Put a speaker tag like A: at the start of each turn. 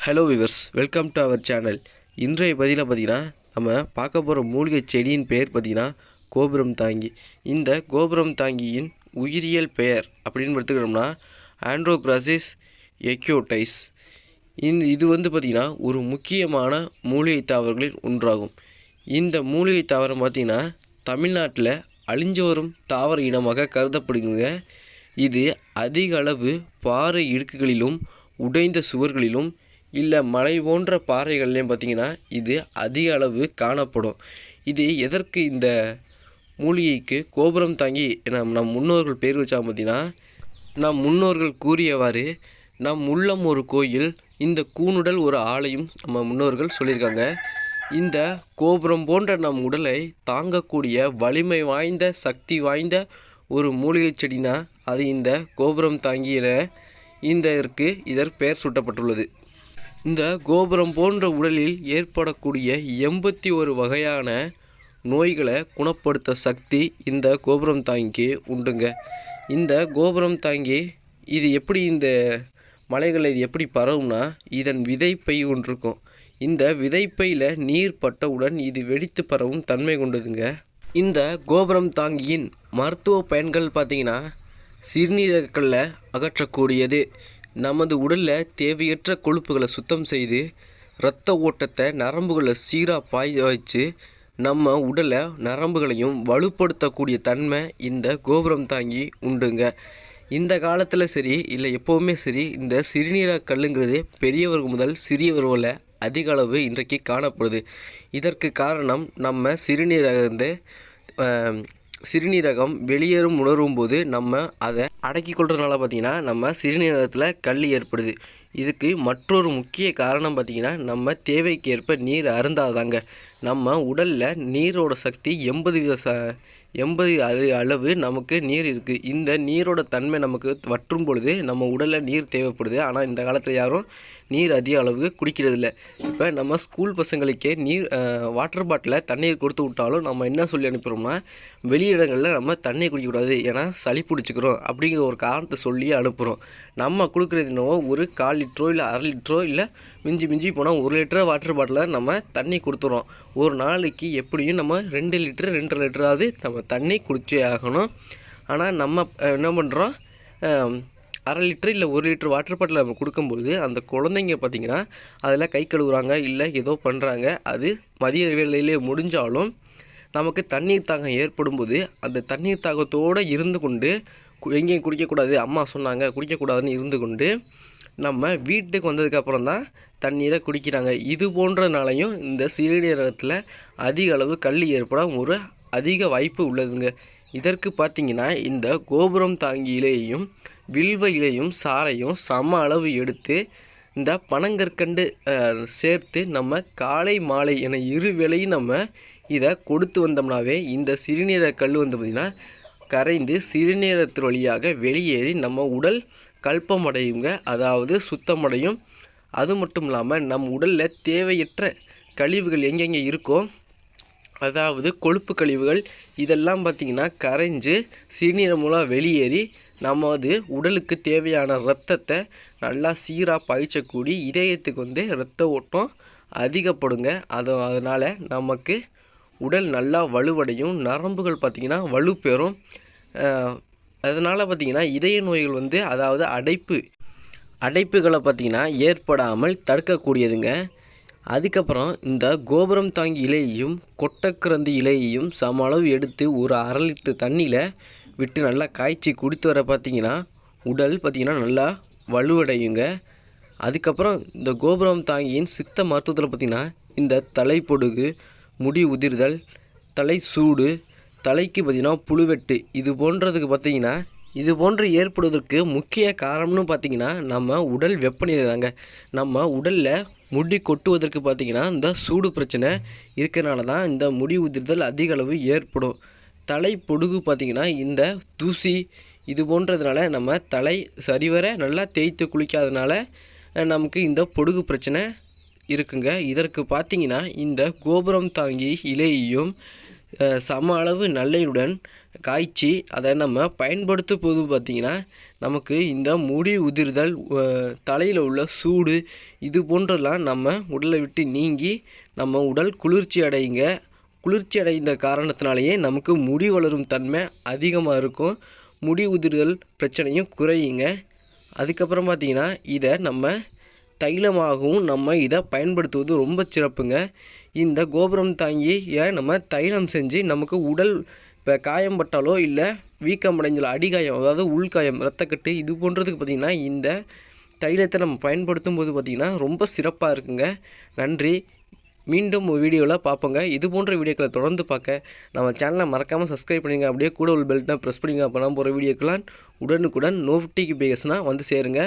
A: Hello viewers, welcome to our channel. இன்றைய பதிவில் பார்த்திங்கன்னா நம்ம பார்க்க போகிற மூலிகை செடியின் பெயர் பார்த்திங்கன்னா கோபுரம் தாங்கி. இந்த கோபுரம் தாங்கியின் உயிரியல் பெயர் அப்படின்னு எடுத்துக்கிட்டோம்னா ஆண்ட்ரோக்ராசிஸ் எக்யோடைஸ். இது பார்த்திங்கன்னா ஒரு முக்கியமான மூலிகை தாவரங்களில் ஒன்றாகும். இந்த மூலிகை தாவரம் பார்த்திங்கன்னா தமிழ்நாட்டில் அழிஞ்சு வரும் தாவர இனமாக கருதப்படுங்க. இது அதிக அளவு பாறை இடுக்குகளிலும் உடைந்த சுவர்களிலும் இல்லை மலை போன்ற பாறைகள்லையும் பார்த்திங்கன்னா இது அதிக அளவு காணப்படும். இது எதற்கு இந்த மூலிகைக்கு கோபுரம் தாங்கி நம் முன்னோர்கள் பேர் வச்சா பார்த்திங்கன்னா, நம் முன்னோர்கள் கூறியவாறு நம் உள்ளம் ஒரு கோயில், இந்த கூனுடல் ஒரு ஆலயம் நம்ம முன்னோர்கள் சொல்லியிருக்காங்க. இந்த கோபுரம் போன்ற நம் உடலை தாங்கக்கூடிய வலிமை வாய்ந்த சக்தி வாய்ந்த ஒரு மூலிகை செடினா அது இந்த கோபுரம் தாங்கிய இதற்கு பெயர் சூட்டப்பட்டுள்ளது. இந்த கோபுரம் போன்ற உடலில் ஏற்படக்கூடிய 81 வகையான நோய்களை குணப்படுத்த சக்தி இந்த கோபுரம் தாங்கிக்கு உண்டுங்க. இந்த கோபுரம் தாங்கி இது எப்படி இந்த மலைகளில் இது எப்படி பரவும்னா, இதன் விதைப்பை ஒன்று இருக்கும். இந்த விதைப்பையில் நீர் பட்டவுடன் இது வெடித்து பரவும் தன்மை கொண்டதுங்க. இந்த கோபுரம் தாங்கியின் மருத்துவ பயன்கள் பார்த்திங்கன்னா, சிறுநீரகங்களை அகற்றக்கூடியது, நமது உடலில் தேவையற்ற கொழுப்புகளை சுத்தம் செய்து இரத்த ஓட்டத்தை நரம்புகளை சீராக பாய வச்சு நம்ம உடலை நரம்புகளையும் வலுப்படுத்தக்கூடிய தன்மை இந்த கோபுரம் தாங்கி உண்டுங்க. இந்த காலத்தில் சரி இல்லை எப்போவுமே சரி, இந்த சிறுநீரக கல்லுங்கிறது பெரியவர்கள் முதல் சிறியவர்களை அதிக அளவு இன்றைக்கு காணப்படுது. இதற்கு காரணம் நம்ம சிறுநீரகம் வெளியேறும் உணரும் போது நம்ம அதை அடக்கி கொள்றதுனால பார்த்திங்கன்னா நம்ம சிறுநீரகத்தில் கல் ஏற்படுது. இதுக்கு மற்றொரு முக்கிய காரணம் பார்த்திங்கன்னா, நம்ம தேவைக்கு ஏற்ப நீர் அருந்தாதாங்க. நம்ம உடலில் நீரோட சக்தி 80 அளவு நமக்கு நீர் இருக்குது. இந்த நீரோட தன்மை நமக்கு வற்றும் பொழுது நம்ம உடலில் நீர் தேவைப்படுது. ஆனால் இந்த காலத்தில் யாரும் நீர் அதிக அளவுக்கு குடிக்கிறதில்ல. இப்போ நம்ம ஸ்கூல் பசங்களுக்கே வாட்டர் பாட்டிலில் தண்ணீர் கொடுத்து விட்டாலும் நம்ம என்ன சொல்லி அனுப்புகிறோம்னா, வெளியிடங்களில் நம்ம தண்ணீர் குடிக்கக்கூடாது, ஏன்னா சளி பிடிச்சிக்கிறோம் அப்படிங்கிற ஒரு காரணத்தை சொல்லி அனுப்புகிறோம். நம்ம கொடுக்குறது என்னவோ ஒரு 1/4 லிட்டரோ இல்லை 1/2 லிட்டரோ இல்லை மிஞ்சி போனால் 1 லிட்டர் வாட்டர் பாட்டிலில் நம்ம தண்ணி கொடுத்துறோம். ஒரு நாளைக்கு எப்படியும் நம்ம 2 லிட்டர் 2.5 லிட்டராவது நம்ம தண்ணி குடிச்சே ஆகணும். ஆனால் நம்ம என்ன பண்ணுறோம், 1/2 லிட்டர் இல்லை 1 லிட்டர் வாட்டர் பாட்டில் நம்ம கொடுக்கும்போது அந்த குழந்தைங்க பார்த்திங்கன்னா அதில் கை கழுவுறாங்க இல்லை ஏதோ பண்ணுறாங்க. அது மதிய வேளையிலே முடிஞ்சாலும் நமக்கு தண்ணீர் தாகம் ஏற்படும் போது அந்த தண்ணீர் தாகத்தோடு இருந்து கொண்டு எங்கேயும் குடிக்கக்கூடாது, அம்மா சொன்னாங்க குடிக்கக்கூடாதுன்னு இருந்து கொண்டு நம்ம வீட்டுக்கு வந்ததுக்கப்புறம் தான் தண்ணீரை குடிக்கிறாங்க. இது போன்றனாலையும் இந்த சிறுநீரகத்தில் அதிக அளவு கல் ஏற்பட ஒரு அதிக வாய்ப்பு உள்ளதுங்க. இதற்கு பார்த்திங்கன்னா இந்த கோபுரம் தாங்கி இலையையும் வில்வ இலையும் சாறையும் சம அளவு எடுத்து இந்த பனங்கற்கண்டு சேர்த்து நம்ம காலை மாலை என 2 வேளையும் நம்ம இதை கொடுத்து வந்தோம்னாவே இந்த சிறுநீரக கல் பார்த்திங்கன்னா கரைந்து சிறுநீரகத்தின் வழியாக வெளியேறி நம்ம உடல் கல்பமடையுங்க, அதாவது சுத்தமடையும். அது மட்டும் இல்லாமல் நம் உடலில் தேவையற்ற கழிவுகள் எங்கெங்கே இருக்கோ, அதாவது கொழுப்பு கழிவுகள் இதெல்லாம் பார்த்திங்கன்னா கரைஞ்சு சிறுநீரகம் மூலம் வெளியேறி நமது உடலுக்கு தேவையான இரத்தத்தை நல்லா சீராக பாய்ச்சக்கூடிய இதயத்துக்கு இரத்த ஓட்டம் அதிகப்படுங்க. அதனால் நமக்கு உடல் நல்லா வலுவடையும், நரம்புகள் பார்த்திங்கன்னா வலுப்பெறும். அதனால் பார்த்திங்கன்னா இதய நோய்கள் அதாவது அடைப்புகளை பார்த்திங்கன்னா ஏற்படாமல் தடுக்கக்கூடியதுங்க. அதுக்கப்புறம் இந்த கோபுரம் தாங்கி இலையையும் கொட்டக்கிரந்தி இலையையும் சம அளவு எடுத்து ஒரு 1/2 லிட்டர் தண்ணியில் விட்டு நல்லா காய்ச்சி குடித்து வர பார்த்திங்கன்னா உடல் பார்த்திங்கன்னா நல்லா வலுவடையுங்க. அதுக்கப்புறம் இந்த கோபுரம் தாங்கியின் சித்த மருத்துவத்தில் பார்த்திங்கன்னா இந்த தலைப்பொடுகு, முடி உதிர்தல், தலை சூடு, தலைக்கு பார்த்திங்கன்னா புழுவெட்டு, இது போன்றதுக்கு பார்த்திங்கன்னா இது போன்று ஏற்படுவதற்கு முக்கிய காரணம்னு பார்த்திங்கன்னா நம்ம உடல் வெப்பநிலை தாங்க. நம்ம உடலில் முடி கொட்டுவதற்கு பார்த்திங்கன்னா இந்த சூடு பிரச்சனை இருக்கிறனால தான் இந்த முடி உதிர்தல் அதிக அளவு ஏற்படும். தலை பொடுகு பார்த்திங்கன்னா இந்த தூசி இது போன்றதுனால நம்ம தலை சரிவர நல்லா தேய்த்து குளிக்காதனால நமக்கு இந்த பொடுகு பிரச்சனை இருக்குங்க. இதற்கு பார்த்திங்கன்னா இந்த கோபுரம் தாங்கி இலையையும் சம அளவு நல்லெண்ணுடன் காய்ச்சி அதை நம்ம பயன்படுத்தும் போது பார்த்திங்கன்னா நமக்கு இந்த முடி உதிர்தல், தலையில் உள்ள சூடு இது போன்றெல்லாம் நம்ம உடலை விட்டு நீங்கி நம்ம உடல் குளிர்ச்சி அடையுங்க. குளிர்ச்சி அடைந்த காரணத்தினாலேயே நமக்கு முடி வளரும் தன்மை அதிகமாக இருக்கும். முடி உதிர்தல் பிரச்சனையும் குறையுங்க. அதுக்கப்புறம் பார்த்திங்கன்னா இதை நம்ம தைலமாகவும் நம்ம இதை பயன்படுத்துவது ரொம்ப சிறப்புங்க. இந்த கோபுரம் தாங்கியை நம்ம தைலம் செஞ்சு நமக்கு உடல் இப்போ காயம் பட்டாலோ இல்லை வீக்கம் அடைஞ்சலோ, அடிகாயம் அதாவது உள்காயம், இரத்தக்கட்டு இது போன்றதுக்கு பார்த்திங்கன்னா இந்த தைலத்தை நம்ம பயன்படுத்தும் போது பார்த்திங்கன்னா ரொம்ப சிறப்பாக இருக்குங்க. நன்றி. மீண்டும் ஒரு வீடியோவில் பார்ப்போங்க. இது போன்ற வீடியோக்களை தொடர்ந்து பார்க்க நம்ம சேனலை மறக்காமல் சப்ஸ்கிரைப் பண்ணிங்க. அப்படியே கூட ஒரு பெல்ட்னா ப்ரெஸ் பண்ணிங்க. அப்போ நான் போகிற வீடியோக்கெல்லாம் உடனுக்குடன் நோட்டிஃபிகேஷனாக வந்து சேருங்க.